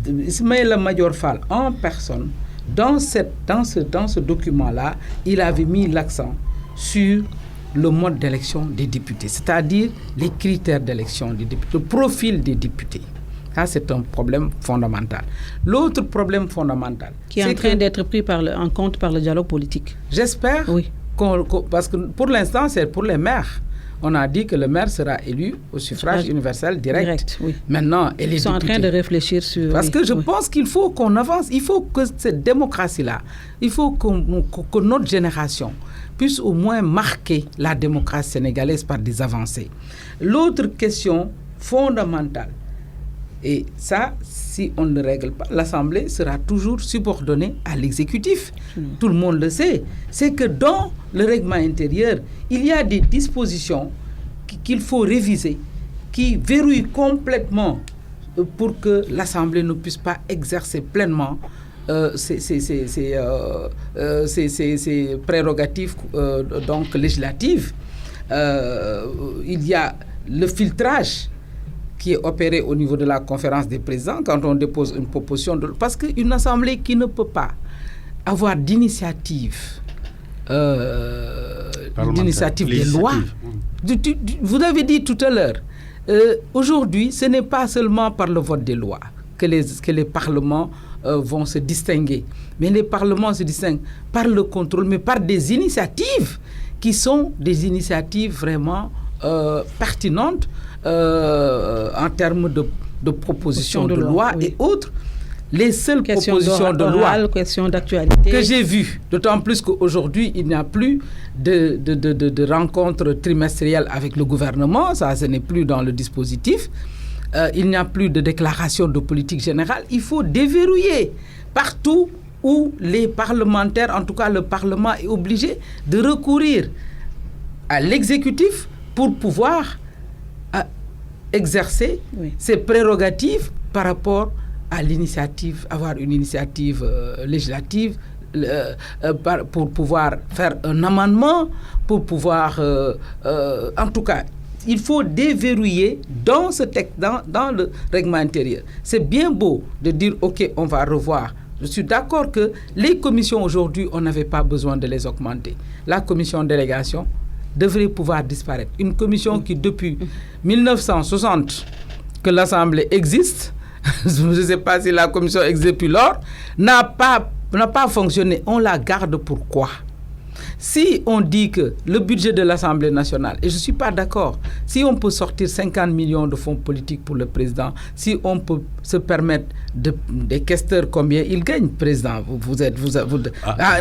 S3: Ismaïla Madior Fall, en personne, dans ce document-là, il avait mis l'accent sur le mode d'élection des députés, c'est-à-dire les critères d'élection des députés, le profil des députés. Ça, c'est un problème fondamental. L'autre problème fondamental...
S1: Qui est en train d'être pris en compte par le dialogue politique.
S3: J'espère,
S1: oui.
S3: Parce que pour l'instant, c'est pour les maires. On a dit que le maire sera élu au suffrage universel direct. Oui. Maintenant,
S1: ils sont en train de réfléchir sur...
S3: Parce que je pense qu'il faut qu'on avance. Il faut que cette démocratie-là, il faut que notre génération puisse au moins marquer la démocratie sénégalaise par des avancées. L'autre question fondamentale, et ça, si on ne le règle pas, l'Assemblée sera toujours subordonnée à l'exécutif. Tout le monde le sait. C'est que dans le règlement intérieur, il y a des dispositions qu'il faut réviser, qui verrouillent complètement pour que l'Assemblée ne puisse pas exercer pleinement ses prérogatives donc législatives. Il y a le filtrage qui est opéré au niveau de la conférence des présidents quand on dépose une proposition. Parce qu'une assemblée qui ne peut pas avoir d'initiative des lois, vous avez dit tout à l'heure, aujourd'hui, ce n'est pas seulement par le vote des lois que les parlements vont se distinguer, mais les parlements se distinguent par le contrôle, mais par des initiatives qui sont des initiatives vraiment pertinentes en termes de propositions de loi et autres. Les seules propositions de loi que j'ai vues, d'autant plus qu'aujourd'hui, il n'y a plus de rencontres trimestrielles avec le gouvernement, ça, ce n'est plus dans le dispositif. Il n'y a plus de déclaration de politique générale. Il faut déverrouiller partout où les parlementaires, en tout cas le Parlement, est obligé de recourir à l'exécutif pour pouvoir exercer ses prérogatives par rapport à l'initiative, avoir une initiative législative pour pouvoir faire un amendement, pour pouvoir, en tout cas, il faut déverrouiller dans ce texte, dans le règlement intérieur. C'est bien beau de dire, OK, on va revoir. Je suis d'accord que les commissions aujourd'hui, on n'avait pas besoin de les augmenter. La commission de délégation devrait pouvoir disparaître. Une commission qui, depuis 1960, que l'Assemblée existe, je ne sais pas si la commission existe depuis lors, n'a pas fonctionné. On la garde pourquoi? Si on dit que le budget de l'Assemblée nationale, et je ne suis pas d'accord, si on peut sortir 50 millions de fonds politiques pour le président, si on peut se permettre des questeurs, combien ils gagnent, président?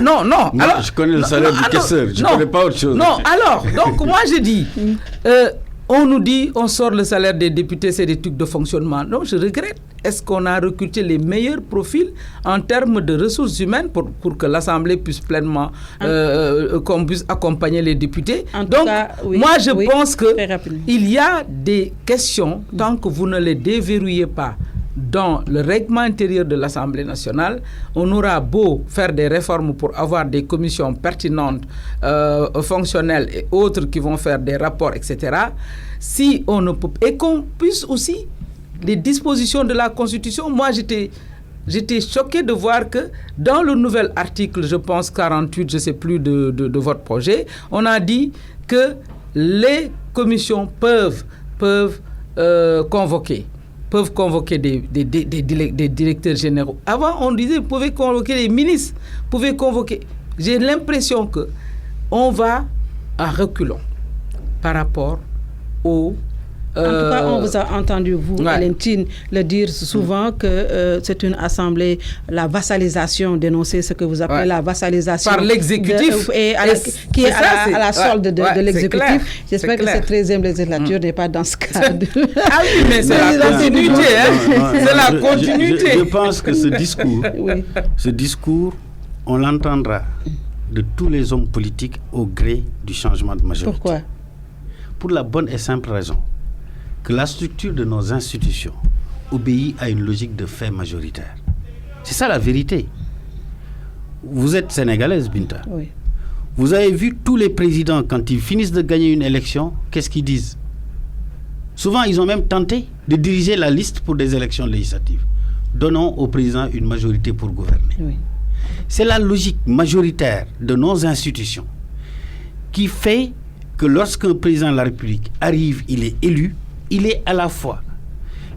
S3: Non.
S2: Moi,
S3: alors,
S2: je connais le salaire du questeur, je ne connais pas autre chose.
S3: Non, alors, donc moi je dis, on nous dit, on sort le salaire des députés, c'est des trucs de fonctionnement. Non, je regrette. Est-ce qu'on a recruté les meilleurs profils en termes de ressources humaines pour que l'Assemblée puisse pleinement, qu'on puisse accompagner les députés? Donc, moi, je pense qu'il y a des questions, tant que vous ne les déverrouillez pas dans le règlement intérieur de l'Assemblée nationale, on aura beau faire des réformes pour avoir des commissions pertinentes, fonctionnelles et autres qui vont faire des rapports, etc. Si on ne peut, et qu'on puisse aussi, les dispositions de la Constitution, moi j'étais choqué de voir que dans le nouvel article, je pense 48, je ne sais plus de votre projet, on a dit que les commissions peuvent convoquer des directeurs généraux. Avant, on disait vous pouvez convoquer les ministres, vous pouvez convoquer. J'ai l'impression qu'on va à reculons par rapport au...
S1: En tout cas, on vous a entendu, vous, Hélène, le dire souvent que c'est une assemblée, la vassalisation, dénoncer ce que vous appelez la vassalisation.
S3: Par l'exécutif.
S1: Qui est à la solde de l'exécutif. J'espère que cette 13e législature n'est pas dans ce cadre.
S3: Ah oui, mais c'est la continuité. C'est la continuité.
S2: Je pense que ce discours, on l'entendra de tous les hommes politiques au gré du changement de majorité.
S1: Pourquoi?
S2: Pour la bonne et simple raison que la structure de nos institutions obéit à une logique de fait majoritaire. C'est ça la vérité. Vous êtes sénégalaise, Binta.
S1: Oui.
S2: Vous avez vu tous les présidents, quand ils finissent de gagner une élection, qu'est-ce qu'ils disent? Souvent, ils ont même tenté de diriger la liste pour des élections législatives. Donnons au président une majorité pour gouverner.
S1: Oui.
S2: C'est la logique majoritaire de nos institutions qui fait que lorsqu'un président de la République arrive, il est élu, il est à la fois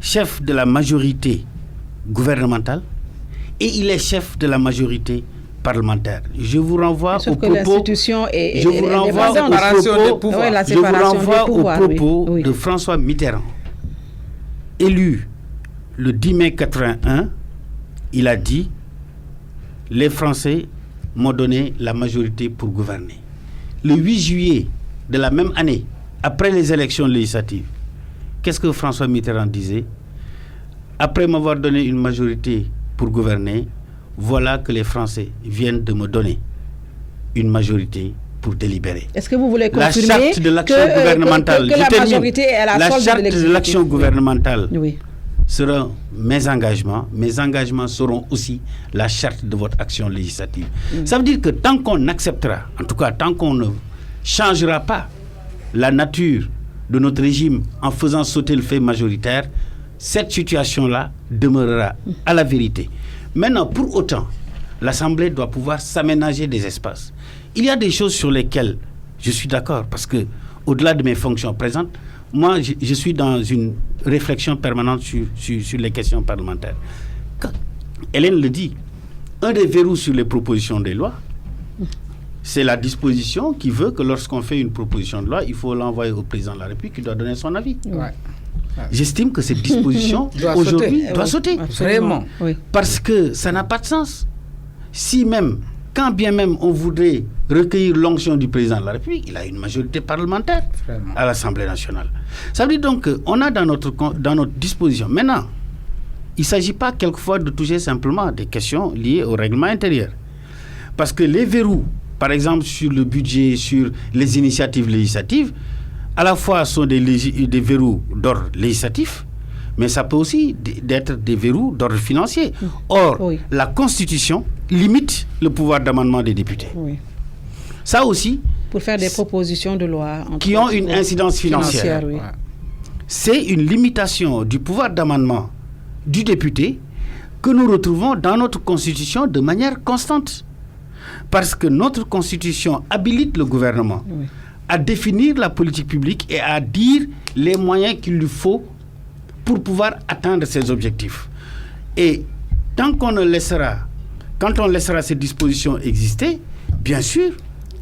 S2: chef de la majorité gouvernementale et il est chef de la majorité parlementaire. Je vous renvoie au propos de François Mitterrand. Élu le 10 mai 81, il a dit « Les Français m'ont donné la majorité pour gouverner ». Le 8 juillet de la même année, après les élections législatives, qu'est-ce que François Mitterrand disait? Après m'avoir donné une majorité pour gouverner, voilà que les Français viennent de me donner une majorité pour délibérer.
S1: Est-ce que vous voulez confirmer
S2: la charte de l'action gouvernementale,
S1: que la majorité est à la solde de l'exécutif? La charte de l'action gouvernementale
S2: seront mes engagements. Mes engagements seront aussi la charte de votre action législative. Ça veut dire que tant qu'on acceptera, en tout cas tant qu'on ne changera pas la nature de notre régime en faisant sauter le fait majoritaire, cette situation-là demeurera à la vérité. Maintenant, pour autant, l'Assemblée doit pouvoir s'aménager des espaces. Il y a des choses sur lesquelles je suis d'accord, parce que au-delà de mes fonctions présentes, moi, je suis dans une réflexion permanente sur les questions parlementaires. Quand Hélène le dit, un des verrous sur les propositions des lois, c'est la disposition qui veut que lorsqu'on fait une proposition de loi, il faut l'envoyer au président de la République qui doit donner son avis. J'estime que cette disposition, aujourd'hui, doit sauter.
S3: Vraiment.
S2: Parce que ça n'a pas de sens. Si même, quand bien même on voudrait recueillir l'onction du président de la République, il a une majorité parlementaire à l'Assemblée nationale. Ça veut dire donc qu'on a dans notre disposition. Maintenant, il ne s'agit pas quelquefois de toucher simplement des questions liées au règlement intérieur. Parce que les verrous, par exemple sur le budget, sur les initiatives législatives, à la fois sont des verrous d'ordre législatif, mais ça peut aussi être des verrous d'ordre financier. Or, la Constitution limite le pouvoir d'amendement des députés.
S1: Oui.
S2: Ça aussi...
S1: Pour faire des propositions de loi.
S2: Qui ont une incidence financière.
S1: Oui.
S2: C'est une limitation du pouvoir d'amendement du député que nous retrouvons dans notre Constitution de manière constante. Parce que notre Constitution habilite le gouvernement à définir la politique publique et à dire les moyens qu'il lui faut pour pouvoir atteindre ses objectifs. Et tant qu'on quand on laissera ces dispositions exister, bien sûr,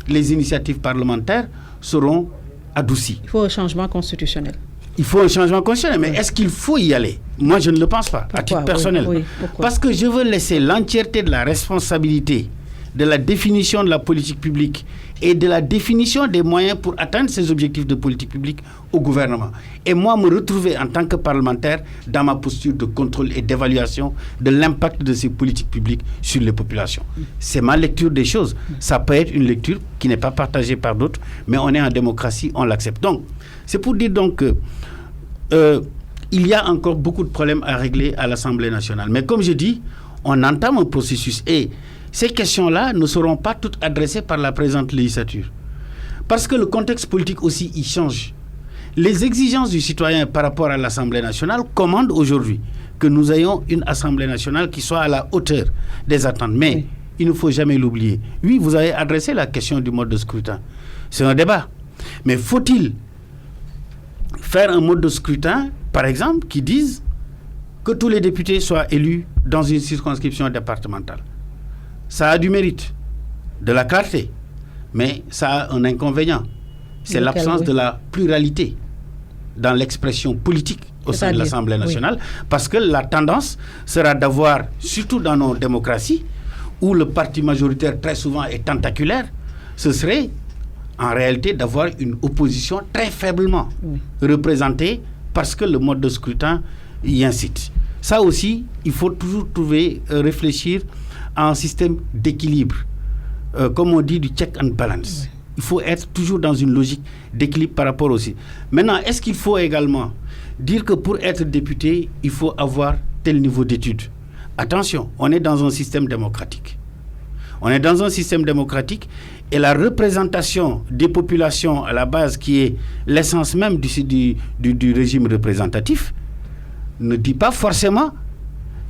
S2: les initiatives parlementaires seront adoucies.
S1: Il faut un changement constitutionnel.
S2: Il faut un changement constitutionnel, mais est-ce qu'il faut y aller? Moi, je ne le pense pas, à titre personnel. Parce que je veux laisser l'entièreté de la responsabilité de la définition de la politique publique et de la définition des moyens pour atteindre ces objectifs de politique publique au gouvernement. Et moi, me retrouver en tant que parlementaire dans ma posture de contrôle et d'évaluation de l'impact de ces politiques publiques sur les populations. C'est ma lecture des choses. Ça peut être une lecture qui n'est pas partagée par d'autres, mais on est en démocratie, on l'accepte. Donc, c'est pour dire donc que il y a encore beaucoup de problèmes à régler à l'Assemblée nationale. Mais comme je dis, on entame un processus et ces questions-là ne seront pas toutes adressées par la présente législature. Parce que le contexte politique aussi, il change. Les exigences du citoyen par rapport à l'Assemblée nationale commandent aujourd'hui que nous ayons une Assemblée nationale qui soit à la hauteur des attentes. Mais il ne faut jamais l'oublier. Oui, vous avez adressé la question du mode de scrutin. C'est un débat. Mais faut-il faire un mode de scrutin, par exemple, qui dise que tous les députés soient élus dans une circonscription départementale? Ça a du mérite, de la clarté, mais ça a un inconvénient. C'est l'absence de la pluralité dans l'expression politique au sein de l'Assemblée nationale, parce que la tendance sera d'avoir, surtout dans nos démocraties, où le parti majoritaire très souvent est tentaculaire, ce serait en réalité d'avoir une opposition très faiblement représentée parce que le mode de scrutin y incite. Ça aussi, il faut toujours réfléchir à un système d'équilibre, comme on dit, du check and balance. Il faut être toujours dans une logique d'équilibre par rapport aussi. Maintenant, est-ce qu'il faut également dire que pour être député, il faut avoir tel niveau d'études? Attention, on est dans un système démocratique. On est dans un système démocratique et la représentation des populations à la base, qui est l'essence même du régime représentatif, ne dit pas forcément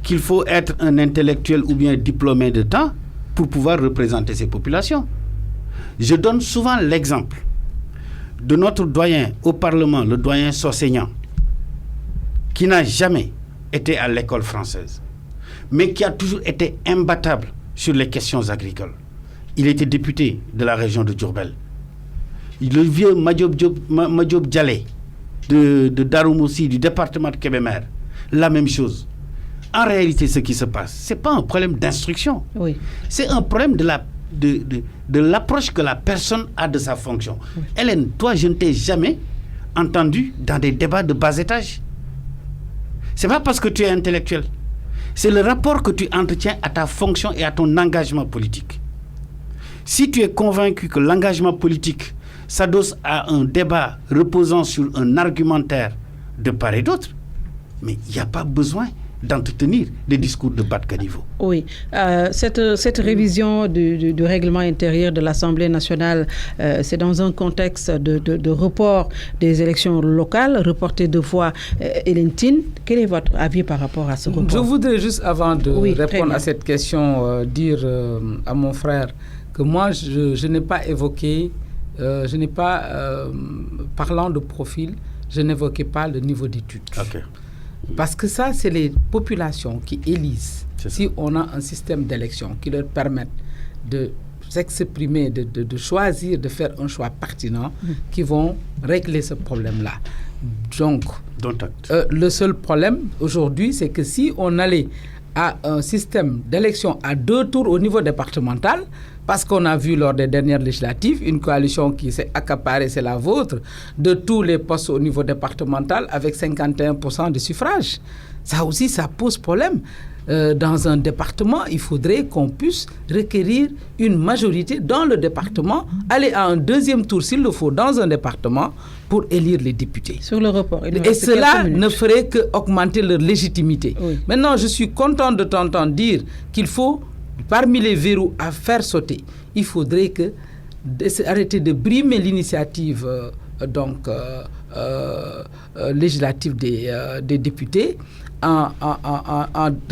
S2: qu'il faut être un intellectuel ou bien diplômé de temps pour pouvoir représenter ces populations. Je donne souvent l'exemple de notre doyen au Parlement, le doyen Sosegnan, qui n'a jamais été à l'école française, mais qui a toujours été imbattable sur les questions agricoles. Il était député de la région de Diourbel. Le vieux Madiop Dialé de Darou-Moussi, du département de Kébémer, la même chose. En réalité, ce qui se passe, ce n'est pas un problème d'instruction. C'est un problème de l'approche que la personne a de sa fonction. Hélène, toi, je ne t'ai jamais entendu dans des débats de bas étage. Ce n'est pas parce que tu es intellectuel. C'est le rapport que tu entretiens à ta fonction et à ton engagement politique. Si tu es convaincu que l'engagement politique s'adosse à un débat reposant sur un argumentaire de part et d'autre, mais il n'y a pas besoin d'entretenir des discours de bas de caniveau.
S1: Oui. Cette révision du règlement intérieur de l'Assemblée nationale, c'est dans un contexte de report des élections locales, reportées 2 fois. Hélène Tine, quel est votre avis par rapport à ce report?
S3: Je voudrais juste, avant de répondre à cette question, dire à mon frère que moi, je n'ai pas évoqué, parlant de profil, je n'évoquais pas le niveau d'études. Parce que ça, c'est les populations qui élisent. Si on a un système d'élection qui leur permet de s'exprimer, de choisir, de faire un choix pertinent, qui vont régler ce problème-là. Donc, le seul problème aujourd'hui, c'est que si on allait à un système d'élection à 2 tours au niveau départemental, Parce qu'on a vu lors des dernières législatives une coalition qui s'est accaparée, c'est la vôtre, de tous les postes au niveau départemental avec 51% de suffrages. Ça aussi, ça pose problème. Dans un département, il faudrait qu'on puisse requérir une majorité dans le département, aller à un deuxième tour s'il le faut dans un département pour élire les députés.
S1: Sur le report.
S3: Et cela ne ferait qu'augmenter leur légitimité. Oui. Maintenant, je suis content de t'entendre dire qu'il faut, parmi les verrous à faire sauter, il faudrait arrêter de brimer l'initiative législative des députés en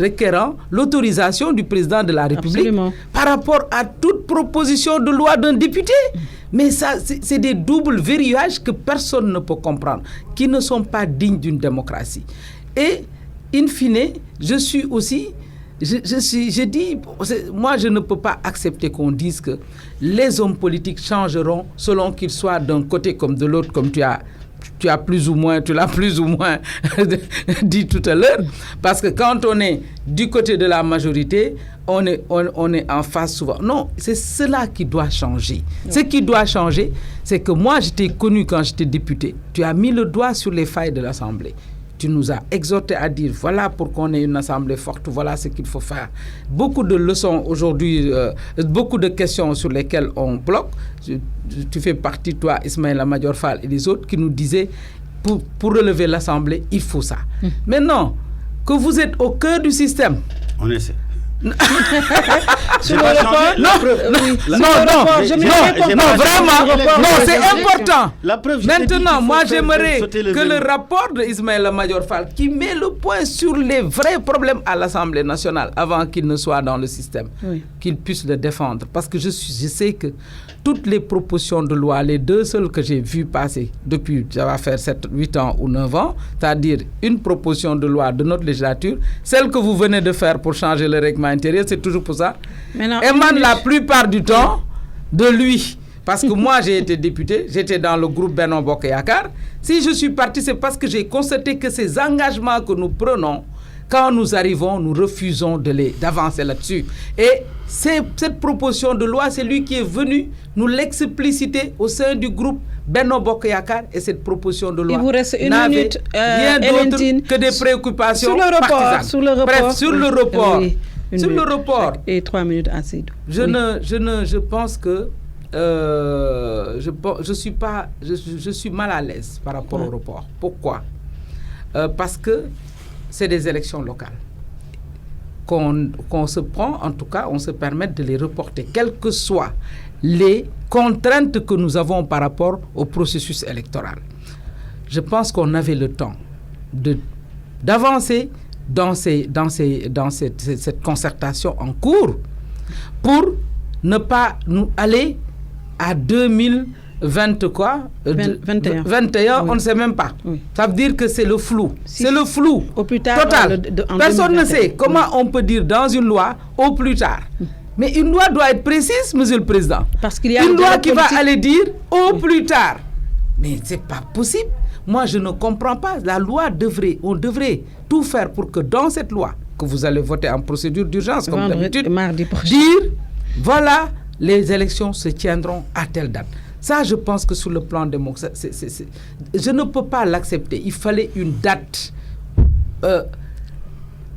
S3: requérant l'autorisation du président de la République. Absolument. Par rapport à toute proposition de loi d'un député. Mais ça, c'est des doubles verrouillages que personne ne peut comprendre, qui ne sont pas dignes d'une démocratie. Et, in fine, je suis aussi... Je dis, moi je ne peux pas accepter qu'on dise que les hommes politiques changeront selon qu'ils soient d'un côté comme de l'autre, comme tu l'as plus ou moins dit tout à l'heure, parce que quand on est du côté de la majorité, on est en face souvent. Non, c'est cela qui doit changer. Oui. Ce qui doit changer, c'est que moi, je t'ai connu quand j'étais député. Tu as mis le doigt sur les failles de l'Assemblée. Tu nous as exhortés à dire, voilà pourquoi on est une assemblée forte, voilà ce qu'il faut faire. Beaucoup de leçons aujourd'hui, beaucoup de questions sur lesquelles on bloque. Tu fais partie, toi, Ismaïla Madior Fall et les autres, qui nous disaient, pour relever l'assemblée, il faut ça. Maintenant, que vous êtes au cœur du système.
S2: On essaie.
S1: Sur le report,
S3: non, c'est important. Maintenant, moi, j'aimerais que le rapport d'Ismaïla Madior Fall, qui met le point sur les vrais problèmes à l'Assemblée nationale, avant qu'il ne soit dans le système, qu'il puisse le défendre. Parce que je sais que toutes les propositions de loi, les deux seules que j'ai vues passer depuis, ça va faire 7, 8 ans ou 9 ans, c'est-à-dire une proposition de loi de notre législature, celle que vous venez de faire pour changer le règlement intérieur, c'est toujours pour ça, émane la plupart du temps de lui. Parce que moi, j'ai été député, j'étais dans le groupe Benno Bokk Yakaar. Si je suis parti, c'est parce que j'ai constaté que ces engagements que nous prenons, quand nous arrivons, nous refusons d'avancer là-dessus. Et cette proposition de loi, c'est lui qui est venu nous l'expliciter au sein du groupe Benno Bokk Yakaar, et cette proposition de loi
S1: n'avait
S3: rien d'autre que des préoccupations partisanes.
S1: Sur le report.
S3: Bref, sur le report.
S1: Oui,
S3: sur le report.
S1: Et 3 minutes à Seydou.
S3: Je pense que je suis mal à l'aise par rapport au report. Pourquoi? Parce que c'est des élections locales qu'on se prend, en tout cas, on se permet de les reporter, quelles que soient les contraintes que nous avons par rapport au processus électoral. Je pense qu'on avait le temps d'avancer dans cette concertation en cours pour ne pas nous aller à 2021, oui. On ne sait même pas. Oui. Ça veut dire que c'est le flou. C'est le flou
S1: au plus tard,
S3: total. Personne ne sait comment on peut dire dans une loi au plus tard. Mais une loi doit être précise, Monsieur le Président.
S1: Parce qu'il y a
S3: une loi qui va aller dire au plus tard. Mais ce n'est pas possible. Moi, je ne comprends pas. La loi on devrait tout faire pour que dans cette loi, que vous allez voter en procédure d'urgence, comme d'habitude, dire, voilà, les élections se tiendront à telle date. Ça, je pense que sur le plan démocratique, je ne peux pas l'accepter. Il fallait une date.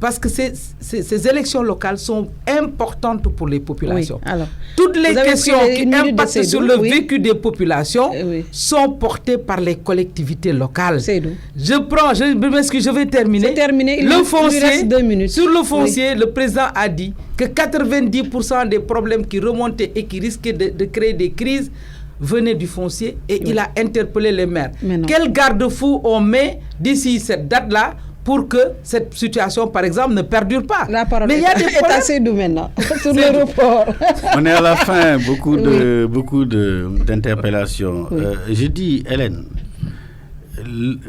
S3: Parce que ces élections locales sont importantes pour les populations.
S1: Oui, alors,
S3: toutes les questions qui impactent sur le vécu des populations sont portées par les collectivités locales. Je vais terminer.
S1: C'est terminé.
S3: Le foncier,
S1: il reste 2 minutes.
S3: Sur le foncier, le président a dit que 90% des problèmes qui remontaient et qui risquaient de créer des crises venaient du foncier, et il a interpellé les maires. Quel garde-fou on met d'ici cette date-là pour que cette situation, par exemple, ne perdure pas?
S1: La parole est assez doux maintenant. Sur le report.
S2: On est à la fin, beaucoup d'interpellations. Oui. J'ai dit, Hélène,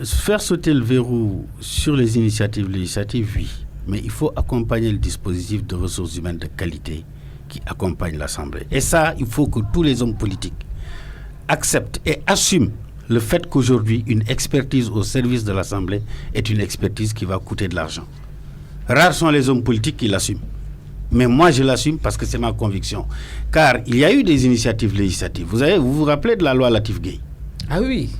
S2: faire sauter le verrou sur les initiatives législatives, oui. Mais il faut accompagner le dispositif de ressources humaines de qualité qui accompagne l'Assemblée. Et ça, il faut que tous les hommes politiques acceptent et assument le fait qu'aujourd'hui, une expertise au service de l'Assemblée est une expertise qui va coûter de l'argent. Rares sont les hommes politiques qui l'assument. Mais moi, je l'assume parce que c'est ma conviction. Car il y a eu des initiatives législatives. Vous vous rappelez de la loi Latif Gueye?
S3: Ah oui.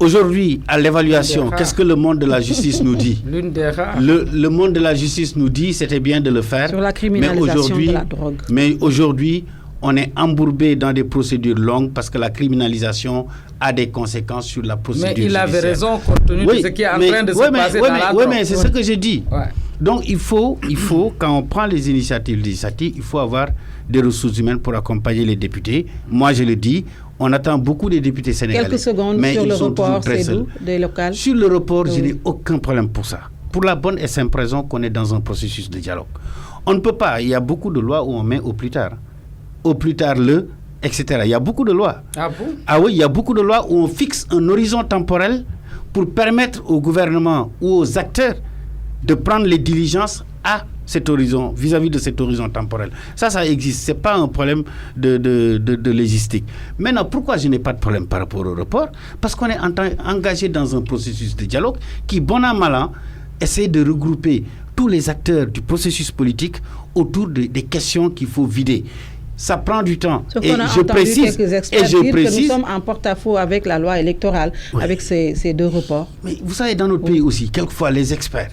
S2: Aujourd'hui, à l'évaluation, qu'est-ce que le monde de la justice nous dit?
S3: L'une des rares.
S2: Le monde de la justice nous dit c'était bien de le faire.
S1: Sur la criminalisation de la drogue.
S2: Mais aujourd'hui, on est embourbé dans des procédures longues parce que la criminalisation a des conséquences sur la procédure judiciaire.
S3: Mais il avait raison compte tenu de ce qui est en train de se passer dans la drogue.
S2: Oui, mais c'est ce que j'ai dit. Ouais. Donc, il faut, quand on prend les initiatives législatives, il faut avoir des ressources humaines pour accompagner les députés. Moi, je le dis, on attend beaucoup des députés sénégalais.
S1: Quelques secondes sur le report, c'est d'où, des locales?
S2: Sur le report, je n'ai aucun problème pour ça. Pour la bonne et simple raison qu'on est dans un processus de dialogue. On ne peut pas, il y a beaucoup de lois où on met au plus tard. Au plus tard etc. Il y a beaucoup de lois.
S3: Ah bon?
S2: Ah oui, il y a beaucoup de lois où on fixe un horizon temporel pour permettre au gouvernement ou aux acteurs de prendre les diligences à cet horizon, vis-à-vis de cet horizon temporel. Ça existe. Ce n'est pas un problème de logistique. Maintenant, pourquoi je n'ai pas de problème par rapport au report? Parce qu'on est engagé dans un processus de dialogue qui, bon an, mal an, essaie de regrouper tous les acteurs du processus politique autour des questions qu'il faut vider. Ça prend du temps.
S1: Et je précise, que nous sommes en porte-à-faux avec la loi électorale, avec ces deux reports.
S2: Mais vous savez, dans notre pays aussi, quelquefois, les experts,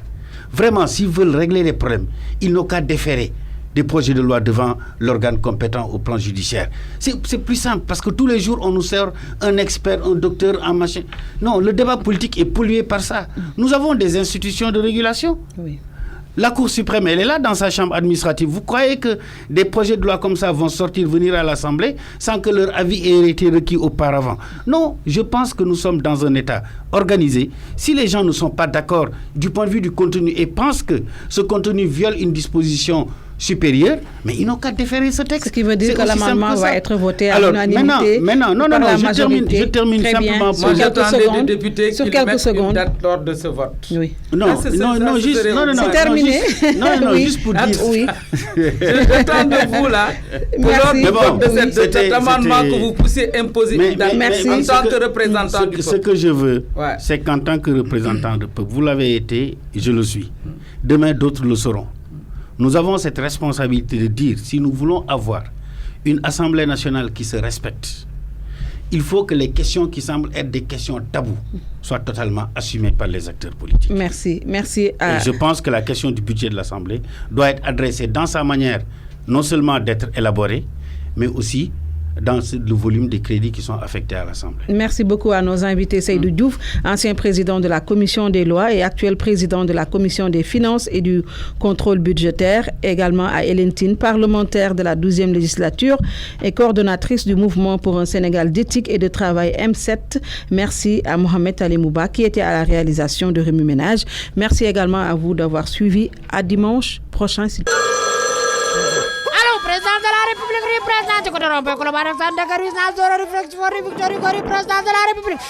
S2: vraiment, s'ils veulent régler les problèmes, ils n'ont qu'à déférer des projets de loi devant l'organe compétent au plan judiciaire. C'est plus simple, parce que tous les jours, on nous sert un expert, un docteur, un machin. Non, le débat politique est pollué par ça. Nous avons des institutions de régulation.
S1: Oui.
S2: La Cour suprême, elle est là dans sa chambre administrative. Vous croyez que des projets de loi comme ça vont venir à l'Assemblée sans que leur avis ait été requis auparavant? Non, je pense que nous sommes dans un État organisé. Si les gens ne sont pas d'accord du point de vue du contenu et pensent que ce contenu viole une disposition supérieure, mais ils n'ont qu'à déférer ce texte.
S1: Ce qui veut dire que l'amendement va être voté à l'unanimité.
S2: Maintenant, non, je termine simplement.
S3: Moi, j'attendais des députés qui mettent une date lors de ce vote.
S1: Oui.
S2: C'est
S1: terminé.
S2: Non, juste pour dire.
S1: Oui.
S3: J'attends de vous là, pour lors de cet amendement que vous puissiez imposer une date en tant que représentant du peuple.
S2: Ce que je veux, c'est qu'en tant que représentant du peuple, vous l'avez été, je le suis. Demain, d'autres le seront. Nous avons cette responsabilité de dire, si nous voulons avoir une Assemblée nationale qui se respecte, il faut que les questions qui semblent être des questions taboues soient totalement assumées par les acteurs politiques.
S1: Merci.
S2: Et je pense que la question du budget de l'Assemblée doit être adressée dans sa manière, non seulement d'être élaborée, mais aussi dans le volume des crédits qui sont affectés à l'Assemblée.
S1: Merci beaucoup à nos invités. Seydou Diouf, ancien président de la Commission des lois et actuel président de la Commission des finances et du contrôle budgétaire. Également à Hélène Tine, parlementaire de la 12e législature et coordonnatrice du mouvement pour un Sénégal d'éthique et de travail M7. Merci à Mohamed Ali Mouba qui était à la réalisation de Remue Ménage. Merci également à vous d'avoir suivi. À dimanche prochain.
S4: Président de la République, représenté, président de la République.